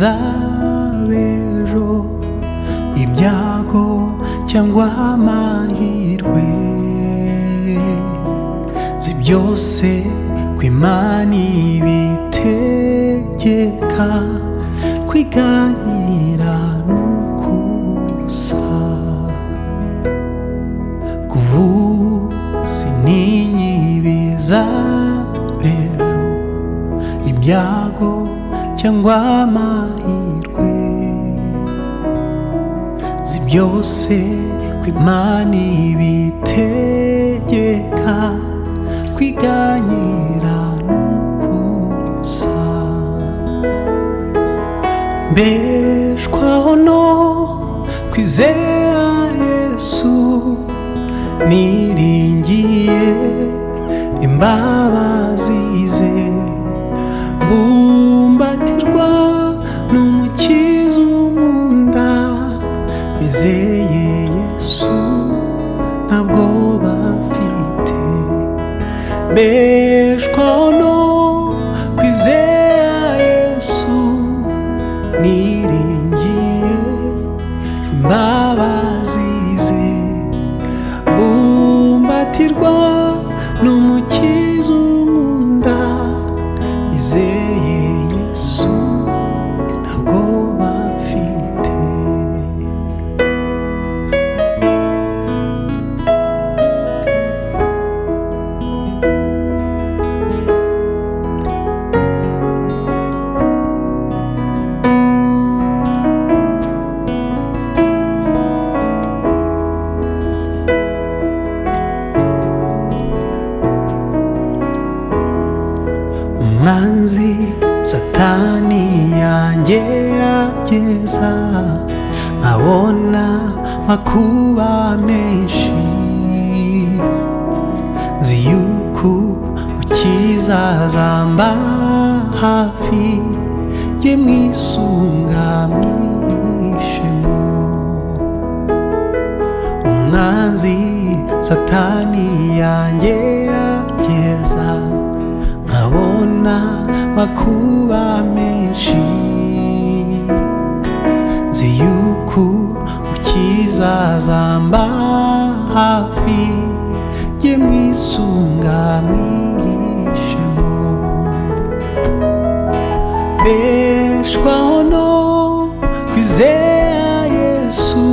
byiza b'ejo, ibyago cyangwa amahirwe, nzi byose ko Imana ibitegeka, kwiganyira n'ukusa. Kuva ubu sintinya ibiza b'ejo, ibyago cyangwa amahirwe, nzi byose ko Imana ibitegeka, kwiganyira n'ukusa. Mbeshwaho no kwizera Yesu, niringiye imbabazi ze, mbumbatirwa n'umukiza unkunda, nizeye Yesu nta bwoba mfite. Mbeshwaho no kwizera Yesu, niringiye imbabazi ze, mbumbatirwa n'umukiza unkunda, nizeye Yesu nta bwoba mfite. Umwanzi Satani yangerageza, nkabona makuba menshi, nzi yuko Umukiza azamba hafi, jye mwisunga mwishemo. Umwanzi Satani yangerageza, nkabona makuba menshi, nzi yuko Umukiza azamba hafi, jye mwisunga mwishemo. Mbeshwaho no kwizera Yesu,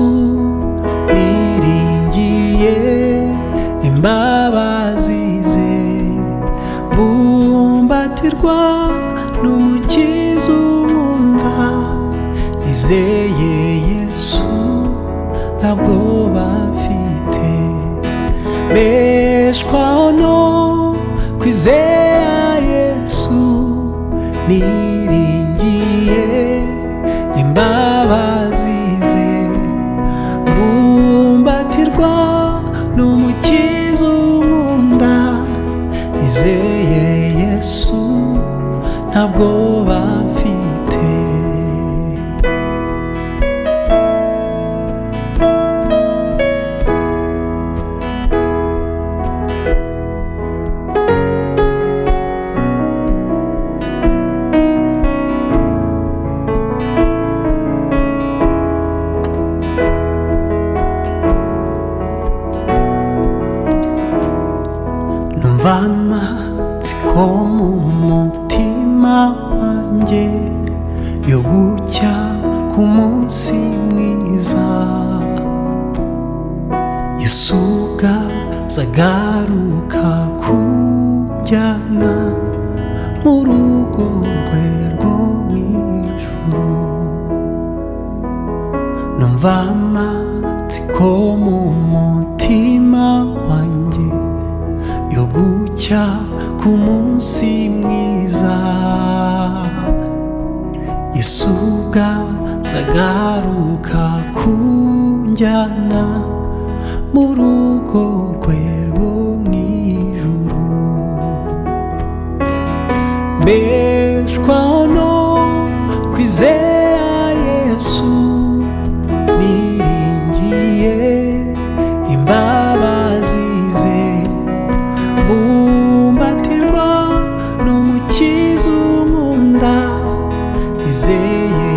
niringiye imbabazi ze, mbumbatirwa n'umukiza unkunda, nizeye Yesu nta bwoba mfite. Mbeshwaho no kwizera Yesu, niringiye imbabazi ze, mbumbatirwa n'umukiza unkunda, nizeye Yesu nta bwoba mfite. Numva amatsiko mu mutima wanjye, yo gucya ku munsi mwiza, Yesu azagaruka kunjyana mu rugo rwe rwo mw'ijuru. Numva amatsiko mu mutima wanjye, yo gucya ku munsi mwiza, Yesu azagaruka kunjyana mu rugo rwe rwo mw'ijuru. Mbeshwaho no kwizera Yesu, niringiye imbabazi ze, mbumbatirwa n'umukiza unkunda, nizeye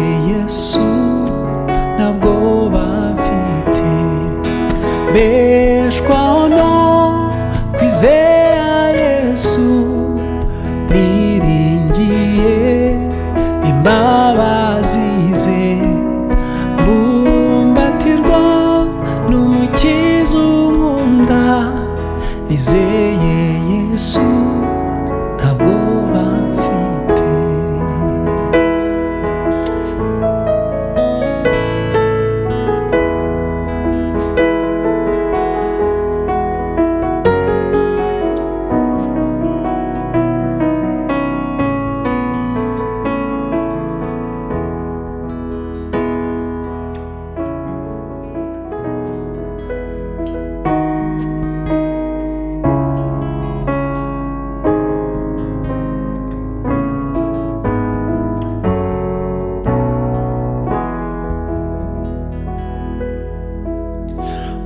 bizeye Yesu ntabwo bafite.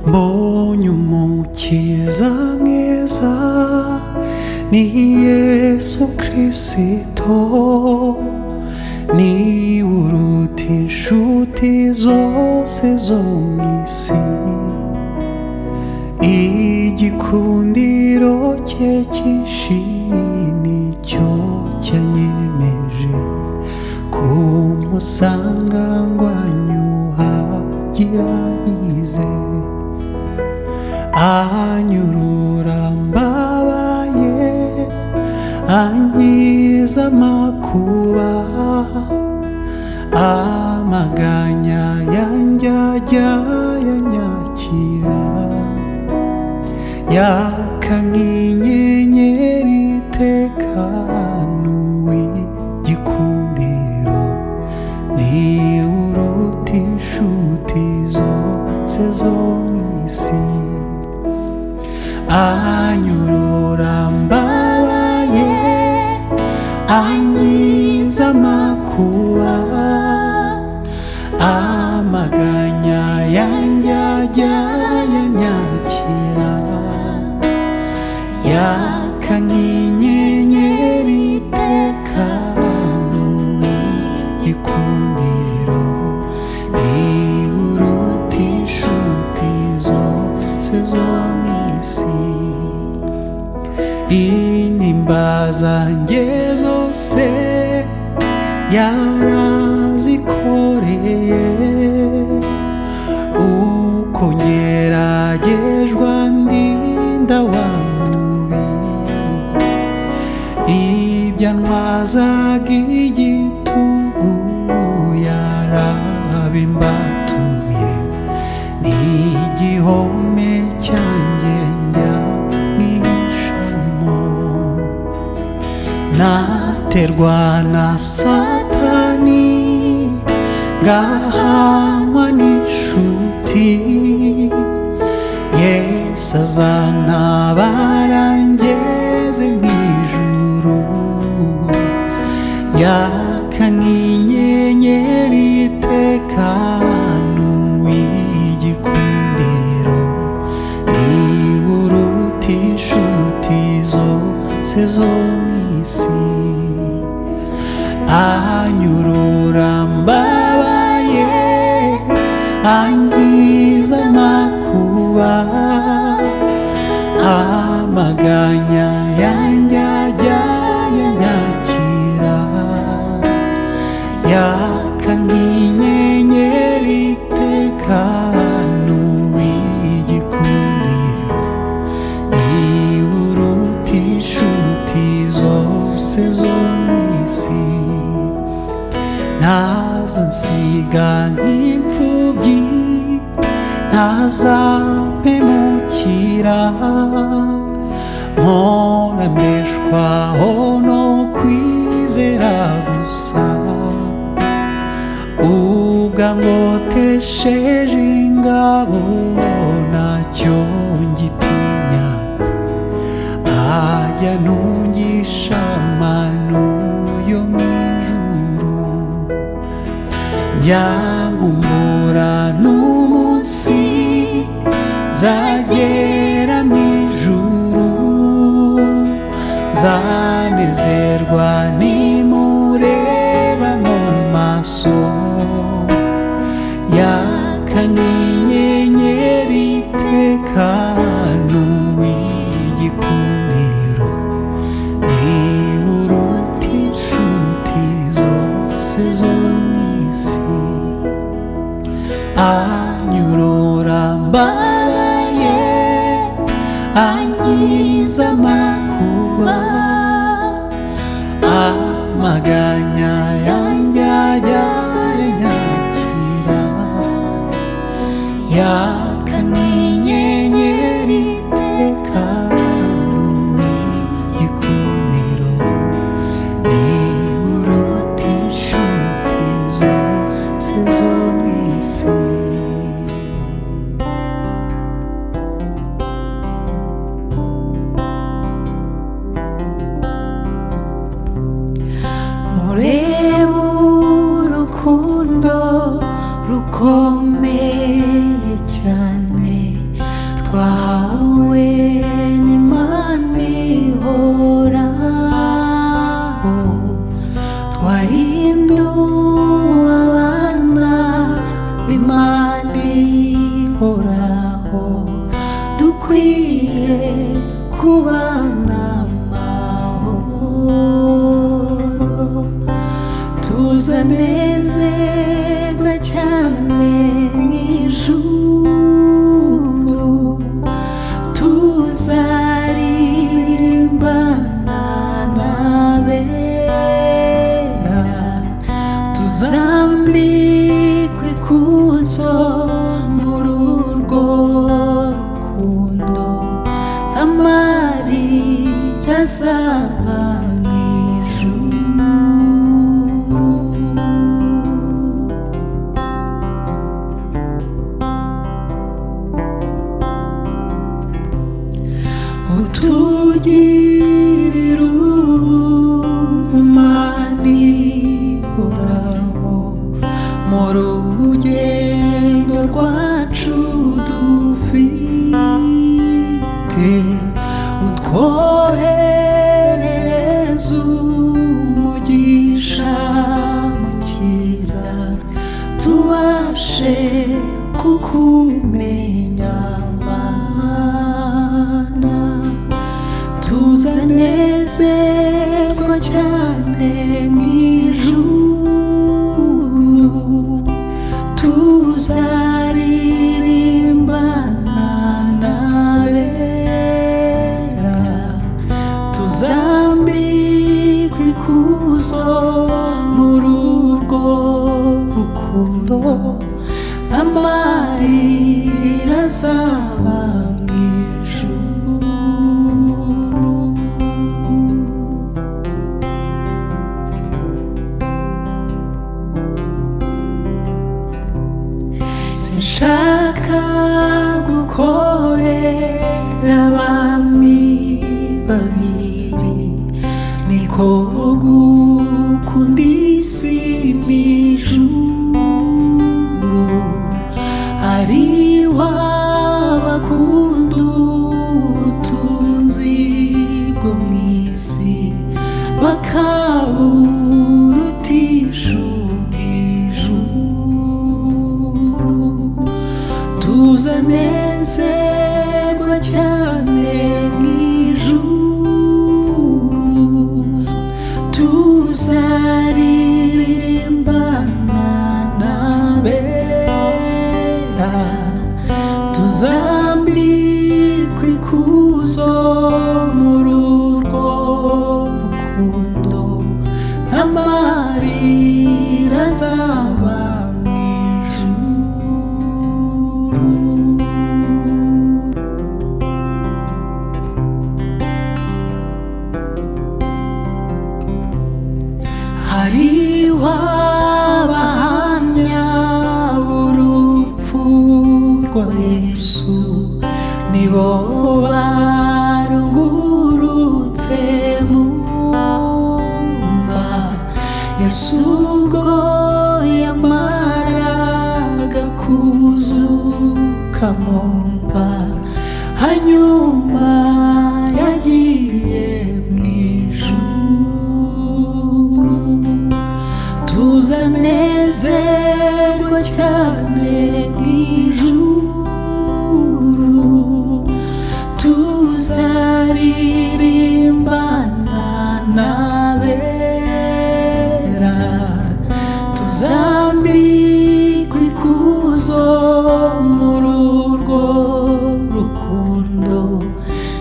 Mbonye umukiza mwiza ni Yesu Kristo, ni uruta inshuti zose zo mu isi. Igikundiro cye cyinshi nicyo cyanyemeje kumusanga ngo anyuhagiranyize. Anyurura mbabaye, ankiza amakuba, amaganya yanjye ajya yanyakira. Yaka nk'inyenyeri iteka n'uw'igikundiro, ni uruta inshuti zose zo mu isi. Anyurura mbabaye, ankiza amakuba, amaganya yanjye ajya yanyakira. Yaka nk'inyenyeri iteka n'uw'igikundiro, ni uruta inshuti zose zo mu isi. Intimba zanjye zose yarazikoreye, uko ngeragejwe ndinda wa mubi. Ibyo antwazaga igitugu yarabimbatuye, ni igihome cyanjye njya mwishamo. Naterwa na Satani ngahanwa n'inshuti, Yesu azantabara ngeze mw'ijuru. Yaka nk'inyenyeri iteka n'uw'igikundiro, ni uruta inshuti zose zo mu isi. Anyurura mbabaye, ankiza amakuba, amaganya yanjye ajya yanyakira. Yaka nk'inyenyeri iteka n'uw'igikundiro, ni uruta inshuti zose zo mu isi. Ntazansiga nk'imfubyi, ntazampemukira, mpora mbeshwaho no kwizera gusa. Ubwo angotesheje ingabo ntacyo ngitinya, ajya antungisha amano yo mu ijuru. Nyankumbura n'umunsi nzagera mu ijuru, nzanezerwa nimureba mu maso. Yaka nk'inyenyeri iteka n'uw'igikundiro, ni uruta inshuti zose zo mu isi. Anyurura mbabaye, ankiza amakuba, amaganya yanjye yanyakira, yaka nk'inyenyeri iteka n'uw'igikundiro, niba uruta inshuti zose zo mu isi. Mureba urukundo rukomeye cyane twahawe n'Imana ihoraho, twahinduwe abana b'Imana ihoraho, dukwiye kubana amahoro, tuzanezerwa cyane mw'ijuru, tuzaririmbana n'abera, tuzambikwa ikuzo muri urwo rukundo, amarira azaba mw'ijuru. Utugirira ubuntu Imana ihoraho, mu rugendo rwacu dufite, utwoherereza umugisha mukiza, tubashe kukumenya Mana, tuzanezerwa cyane mw'ijuru, tuzaririmbana n'abera, tuzambikwa ikuzo muri urwo rukundo, amarira azaba mw'ijuru. Sinshaka gukorera abami babiri, niko gukunda isi n'ijuru, hari wa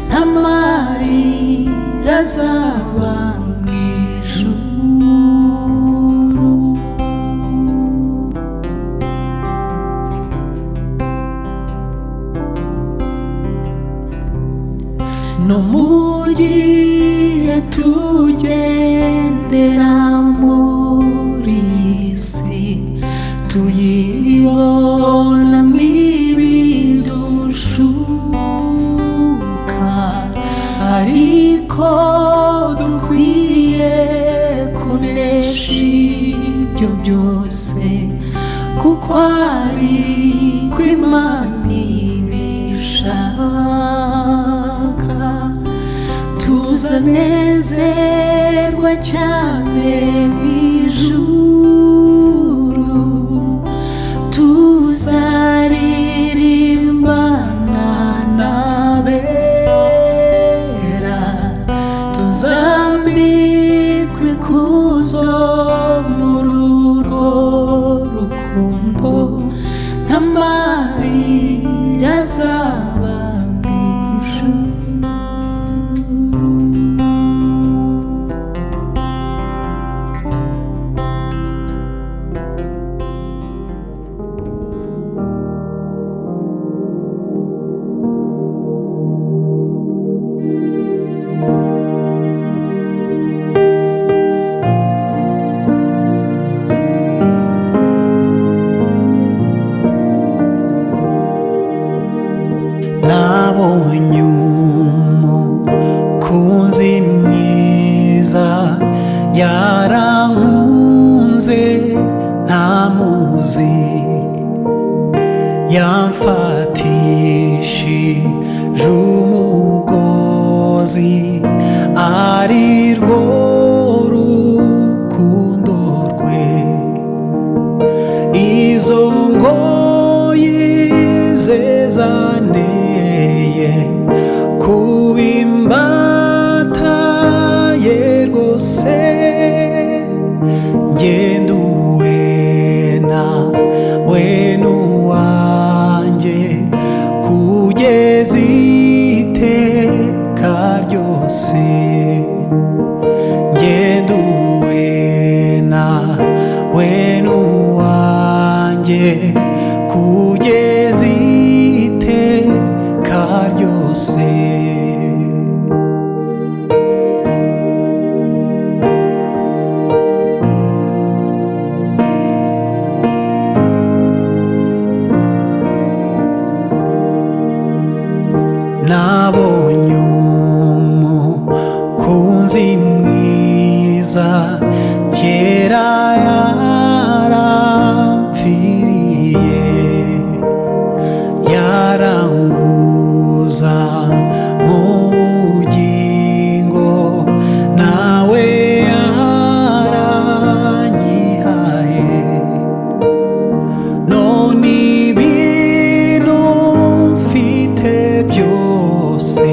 nta marira azaba mu ijuru. No mu gihe tugendera muri iyi si tuyibona mw'ibidushuka, ariko dukwiye kunesha ibyo byose, kuko ari ko Imana ibishaka. Tuzanezerwa cyane mu ijuru, tuzaririmbana n'abera, tuzambikwa ikuzo muri urwo rukundo, nta marira azaba mu ijuru. Nabonye umukunzi mwiza yarankunze ntamuzi, yamfatishije umugozi ari rwo rukundo rwe. Izo ngoyi ze zanteye kuba imbata ye rwose, ngenda uwena we n'uwanjye kugeza iteka ryose. Ngenda uwena we n'uwanjye kugeza iteka ryose. Nabonye umukunzi mwiza kera yarampfiriye, yaranguza mu bugingo nawe yaranyihaye. None ibintu mfite byose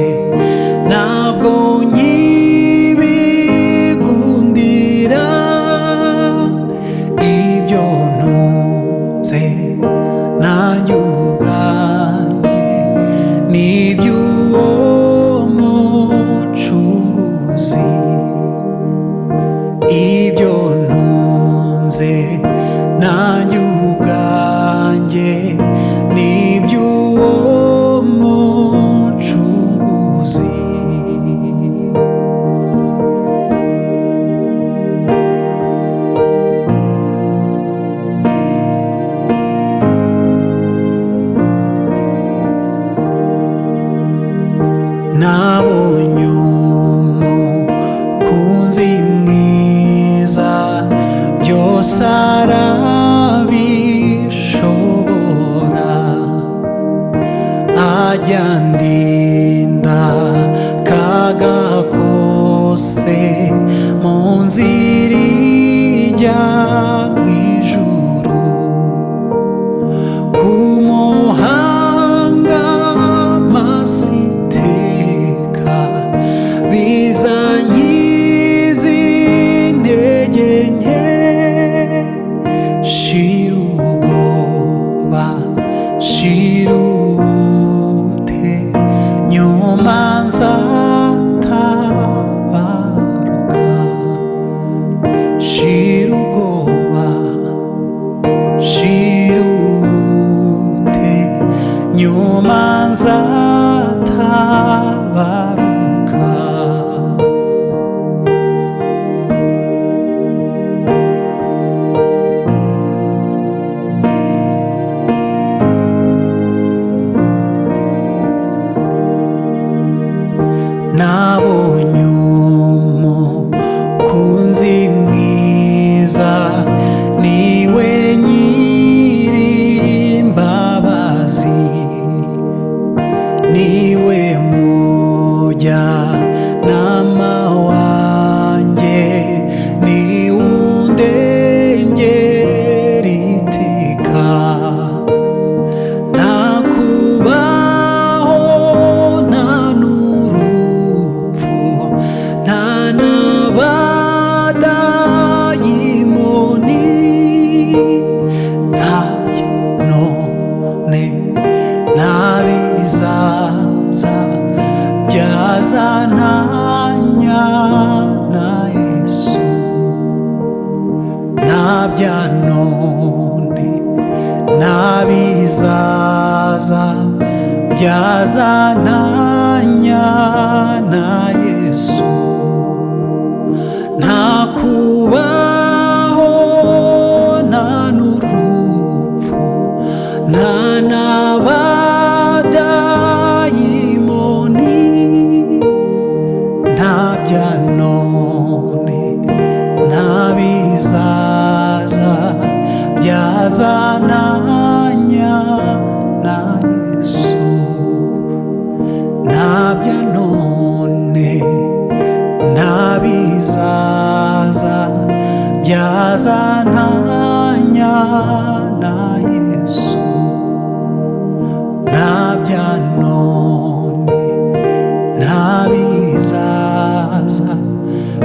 ntabwo nkibigundira, ibyo ntunze nanjye ubwanjye ni iby'uwo mucunguzi. Ibyo ntunze nanjye ubwanjye ni iby'uwo mucunguzi. Nabonye umukunzi mwiza byose arabishobora, ajya andinda kaga kose mu nzira ijya mu ijuru. Ku muhanga masiteka bizankiza intege nke, shira ubwoba shira ubute nabonye umukunzi mwiza, niwe nyir'imbabazi, niwe mujyanama wanjye, niwe undengera iteka. Nta kubaho, nta n'urupfu, nta n'abadayimoni, ntabyo none ntabizaza byazantanya na Yesu. Ntabya none ntabizaza byazantanya na Yesu. Nta kubaho, nta n'urupfu, nta n'abadayimoni, ntabya none ntabizaza byazantanya na Yesu. Ntabya none ntabizaza byazantanya na Yesu. Ntabya none ntabizaza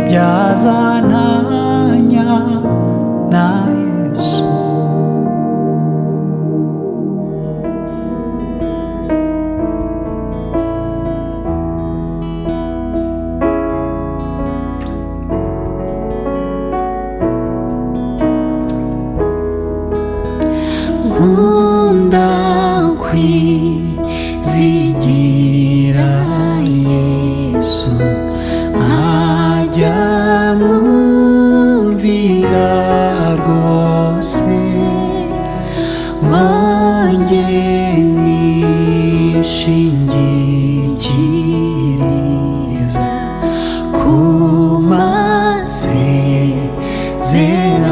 byazantanya na Yesu. Nkunda kwizigira Yesu, nkajya mwumvira rwose, ngonge nishingikiriza ku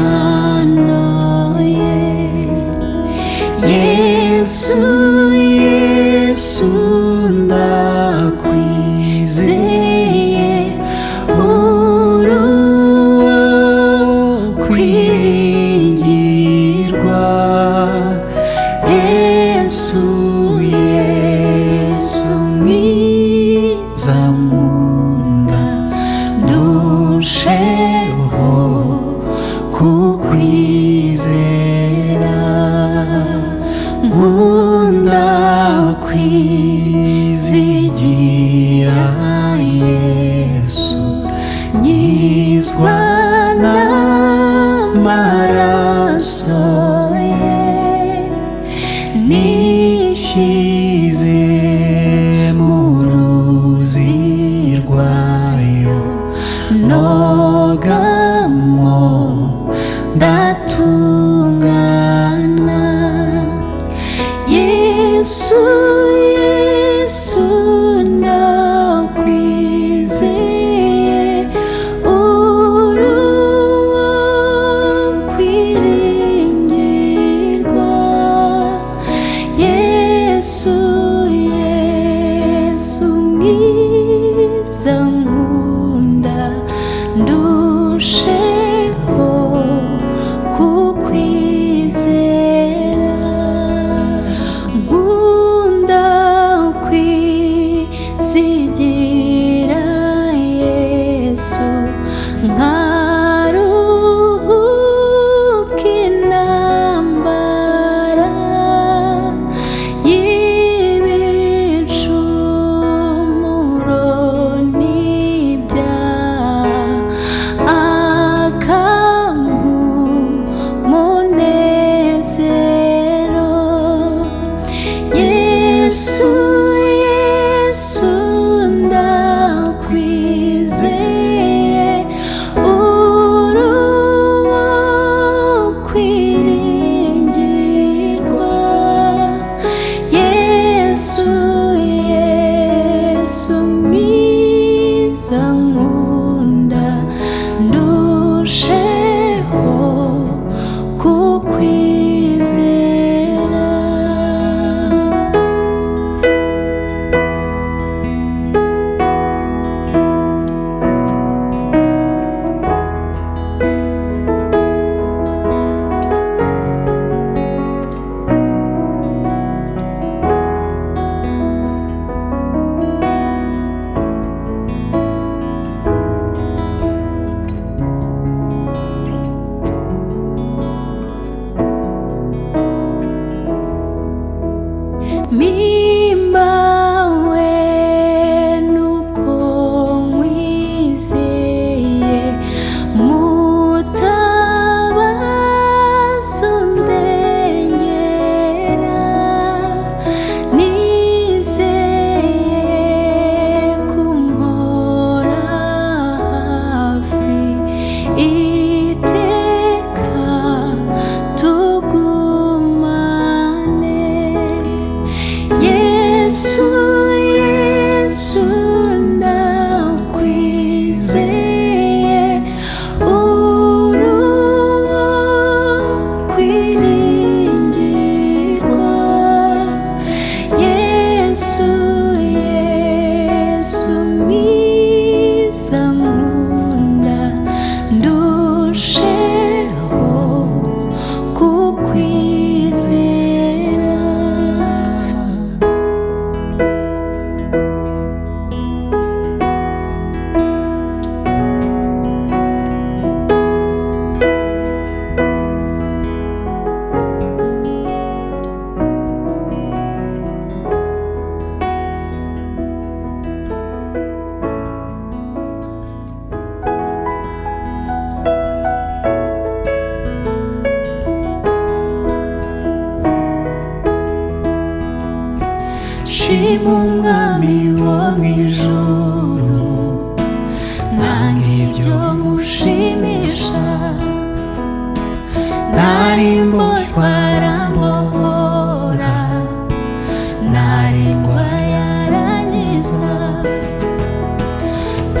masezerano ye. Yesu, Yesu ndakwizeye, uri uwo kwiringirwa. Yesu, Yesu mwiza nkunda, ndusheho kukwizera. Nkunda kwizigira Yesu, nyizwa n'amaraso ye, nishyize mu ruzi rwayo, nogamo ndatungana. Yesu, Yesu ndakwizeye, uri uwo kwiringirwa. Yesu, Yesu mwiza nkunda, ndusheho kukwizera. Nkunda kwizigira Yesu, nkaruhuka intambara y'ibicumuro n'ibyaha, akampa umunezero. Yesu, Yesu ndakwizeye,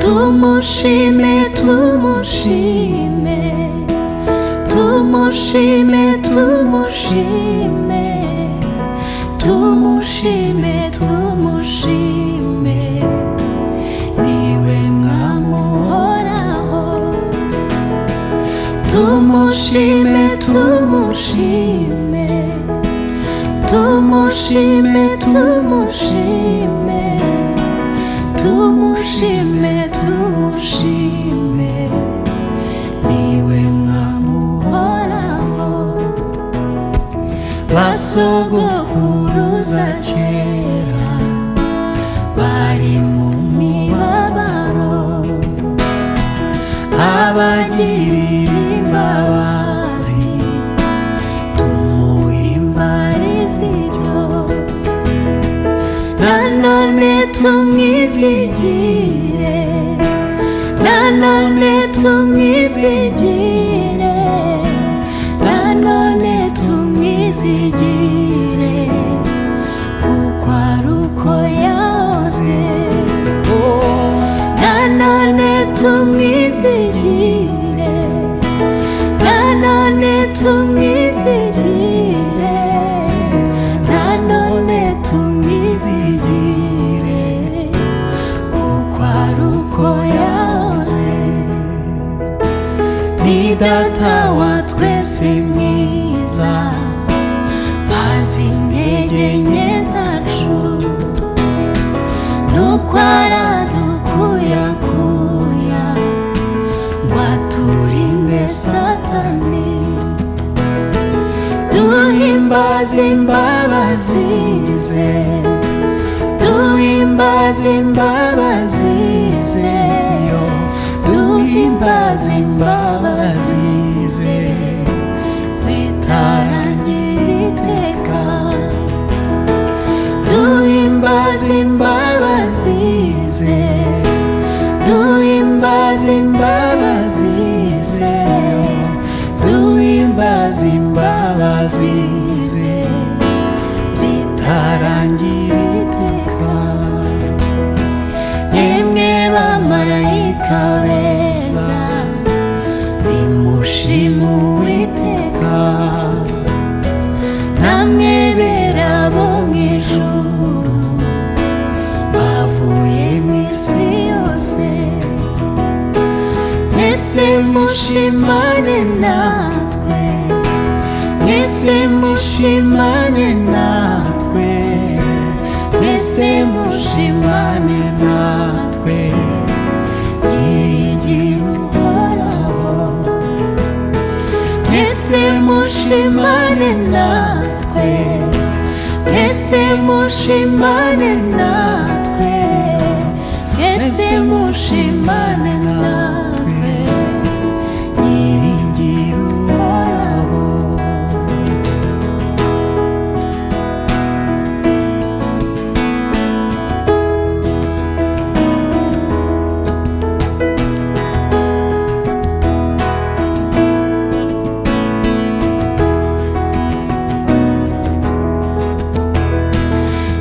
tumushime, tumushime, tumushime, tumushime, tumushime, tumushime, niwe mwami uhoraho. Tumushime, tumushime, tumushime, tumushime, tumushime, tumushime, niwe mwami uhoraho. Basogokuruza kera bari mu mibabaro, abagirira imbabazi tumuhimbarize ibyo, nanone tumwizigire, nanone tumwizigire, nanone tumwizigire, kuko ari uko yahoze. Nanone tumwizigire, nanone tumwizigire, nanone tumwizigire, kuko ari uko yahoze. Ni data wa twese mwiza, azi intege nke zacu, nuko aradukuyakuya ngo aturinde Satani. Duhimbaze imbabazi ze, duhimbaze imbabazi ze, duhimbaze imbabazi ze, zitarangira iteka. Duhimbaze imbabazi ze, duhimbaze imbabazi ze, duhimbaze imbabazi ze, zitarangira iteka. Yemwe bamarayika beza, nimushime Uwiteka, namwe bera bo mw'ijuru, bavuye mw'isi yose, mwese mushimane natwe, mwese mushimane natwe, mwese mushimane natwe, nyiringira uhoraho. Mwese mushimane natwe, mwese mushimane natwe, mwese mushimane natwe, nyiringira uhoraho.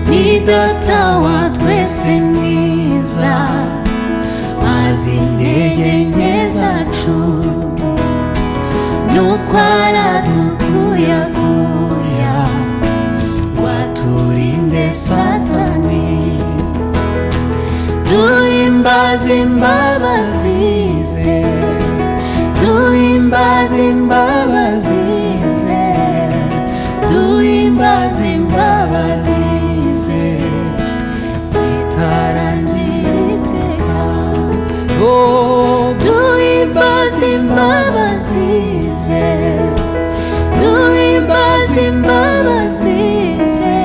Ni data wa twese mwiza, azi intege nke zacu, nuko aradukuyakuya ngo aturinde Satani. Duhimbaze imbabazi ze, duhimbaze imbabazi ze, duhimbaze imbabazi ze, zitarangira iteka. Duhimbaze imbabazi ze, duhimbaze imbabazi ze,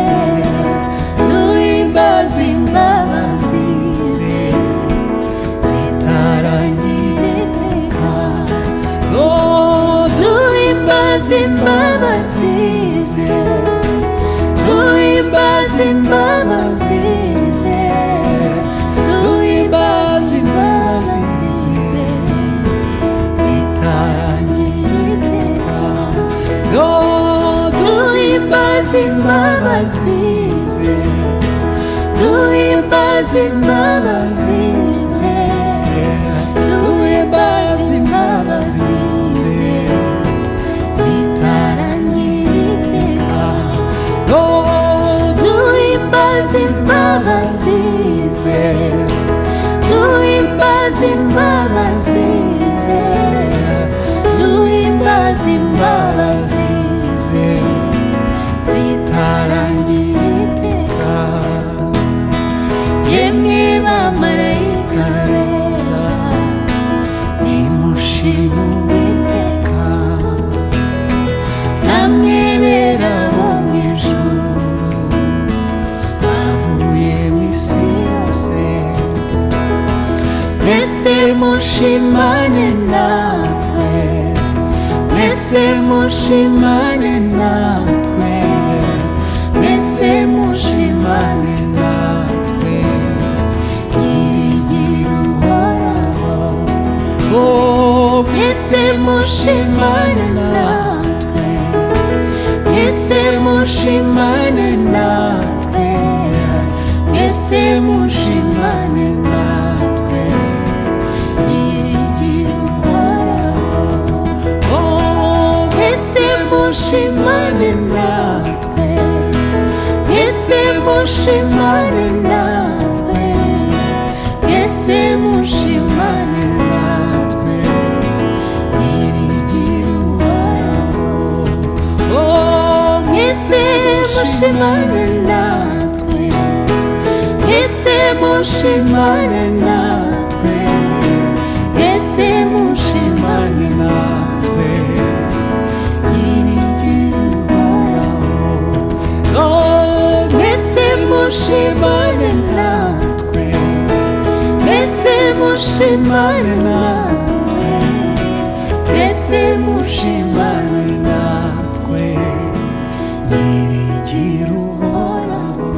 duhimbaze imbabazi ze, zitarangira iteka. Duhimbaze imbabazi ze, duhimbaze imbabazi ze, duhimbaze imbabazi ze, zitarangira iteka. Duhimbaze imbabazi ze, duhimbaze imbabazi ze, imbabazi ze, duhimbaze imbabazi ze zitarangira iteka. Yemwe bamarayika beza, nimushime Uwiteka. Namwe bera bo mu ijuru, bavuye mu isi yose, mwese mushimane natwe, mwese mushimane natwe, mwese mushimane natwe, nyirigira uhoraho. Oh, mwese mushimane natwe, mwese mushimane natwe, mwese mushimane natwe, nyirigira uhoraho. Oh, mwese mushimane natwe, mwese mushimane natwe, mwese mushimane natwe, nyirigira uhoraho. Oh, mwese mushimane natwe, mwese mushimane natwe, mwese mushimane natwe, nyirigira uhoraho. Oh, mwese mushimane natwe, mwese mushimane natwe, mwese mushimane natwe, nyirigira uhoraho.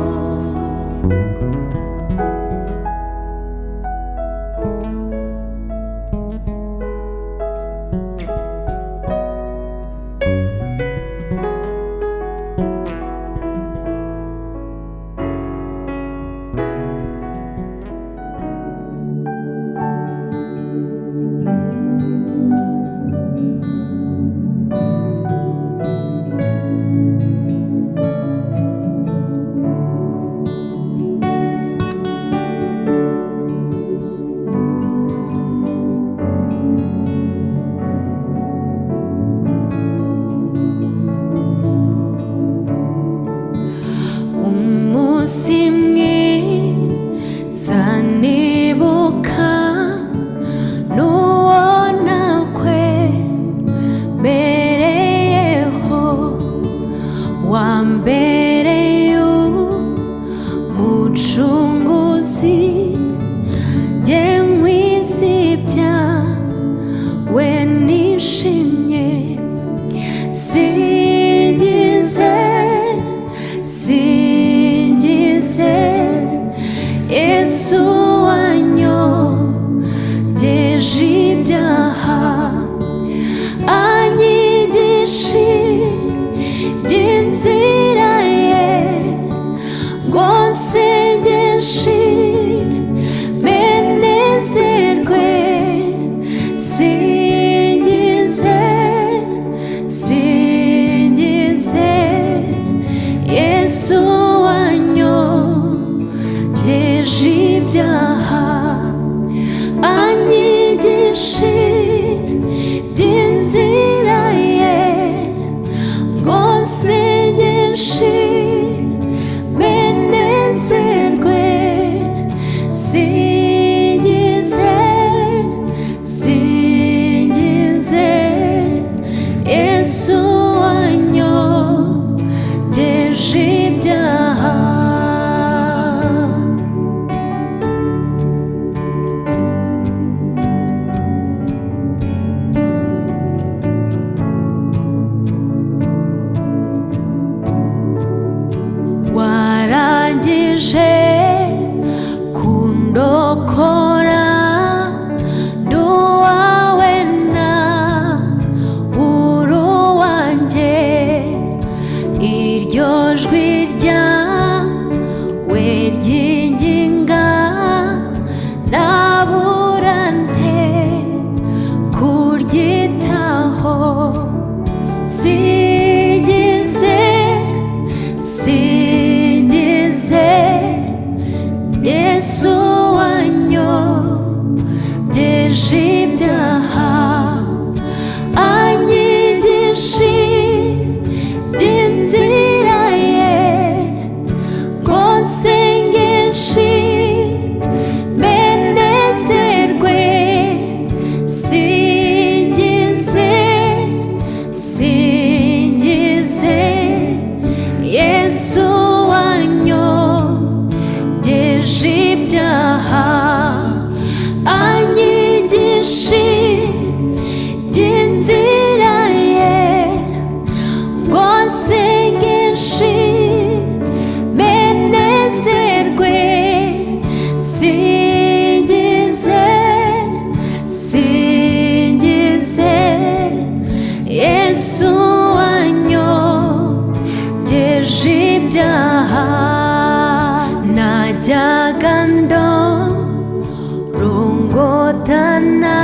dutotana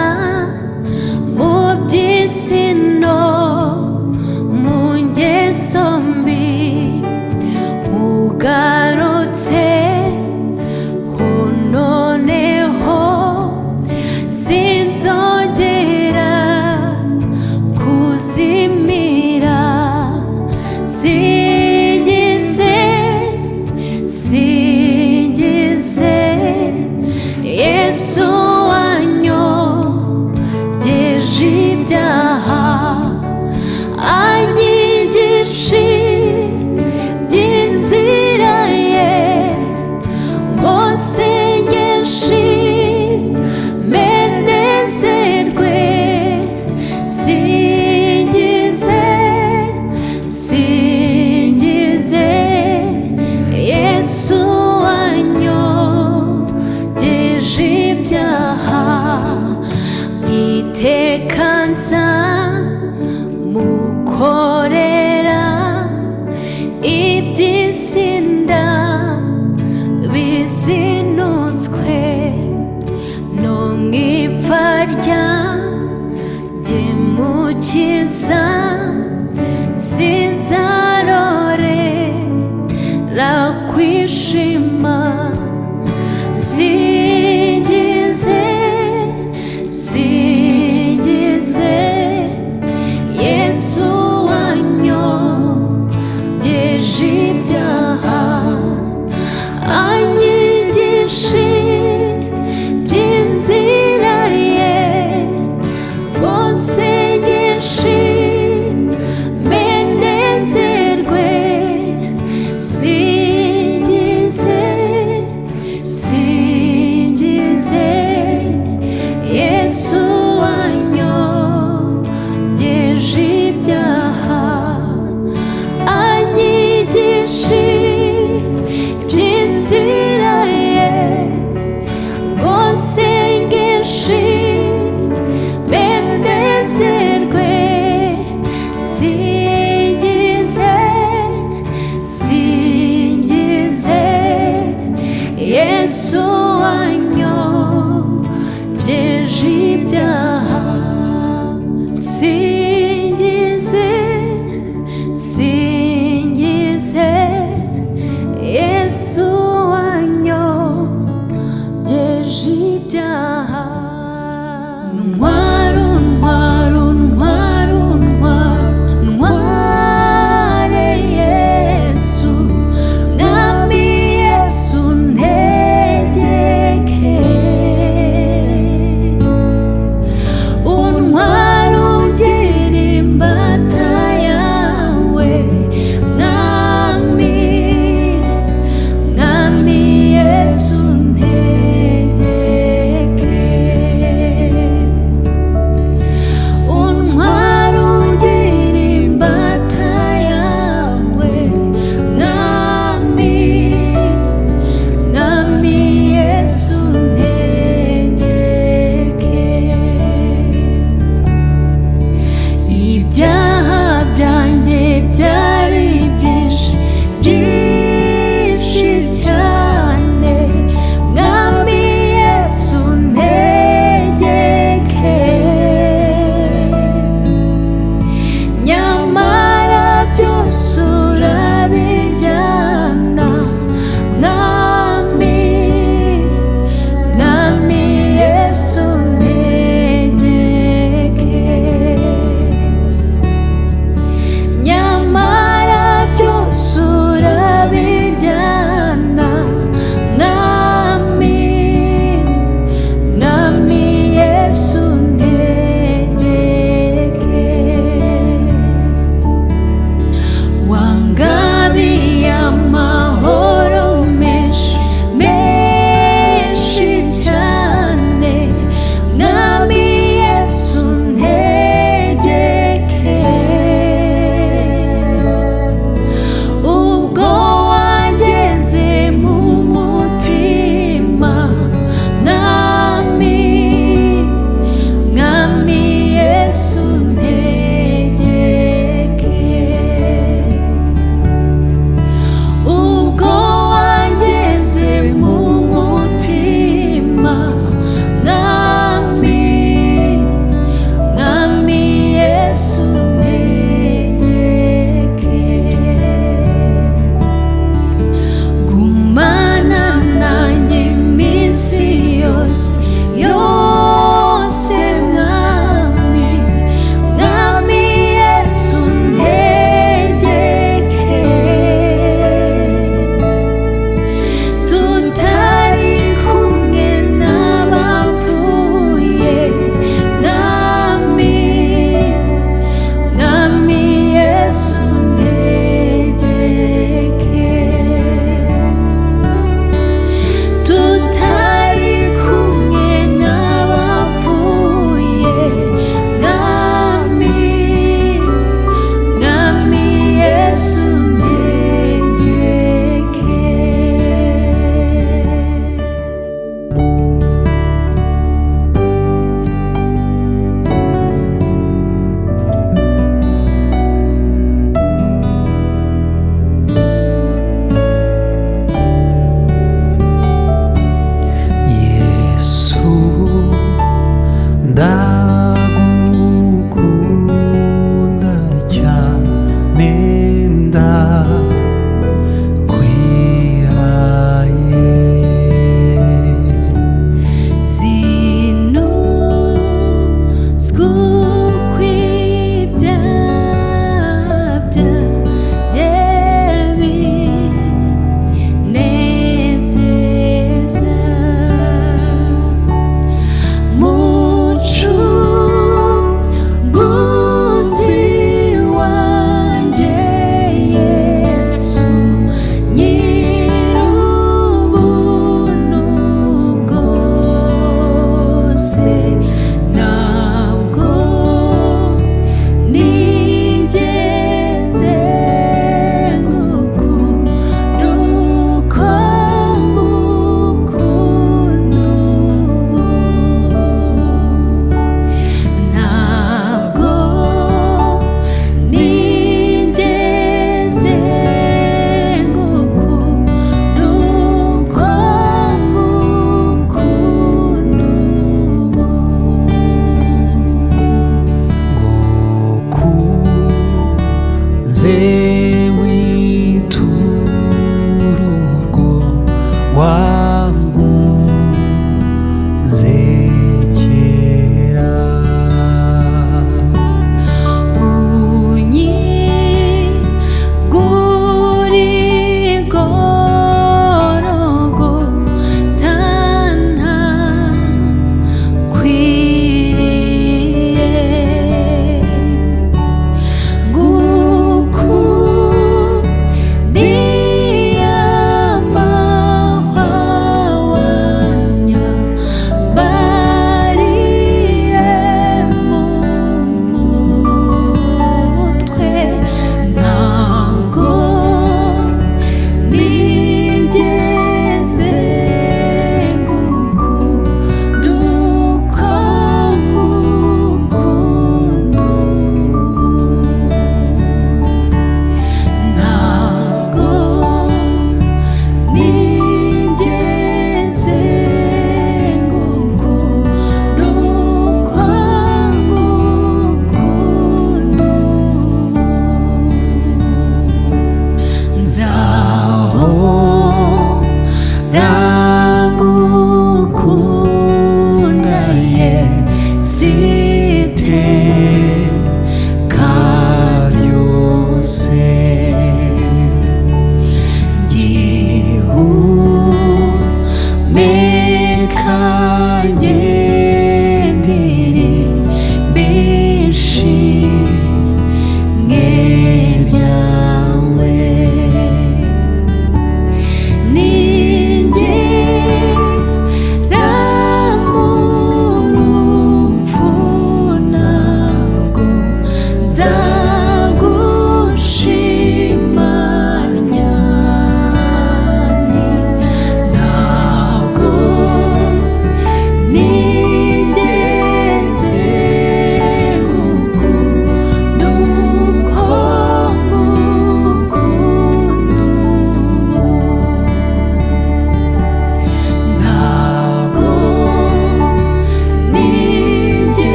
mu by'isi no mu ngeso mbi, ugarutse noneho sinzongera kuzimira. Singize Yesu wanyogeje ibyaha, anyigisha iby'inzira ye ngo nsengeshe menezerwe. Singize Yesu wanyogeje ibyaha, iteka nzamukorera iby'isi ndabizinutswe, no mu ipfa ryanjye mukiza sinzarorera kwishima. Singize Yesu wanyogeje ibyaha, anyigisha iby'inzira ye ngo nsengeshe menezerwe. Singize Yesu wanyogeje ibyaha, anyigisha iby'inzira ye ngo nsengeshe menezerwe. Singize Yesu wanyogeje ibyaha. Singize Yesu wanyogeje ibyaha.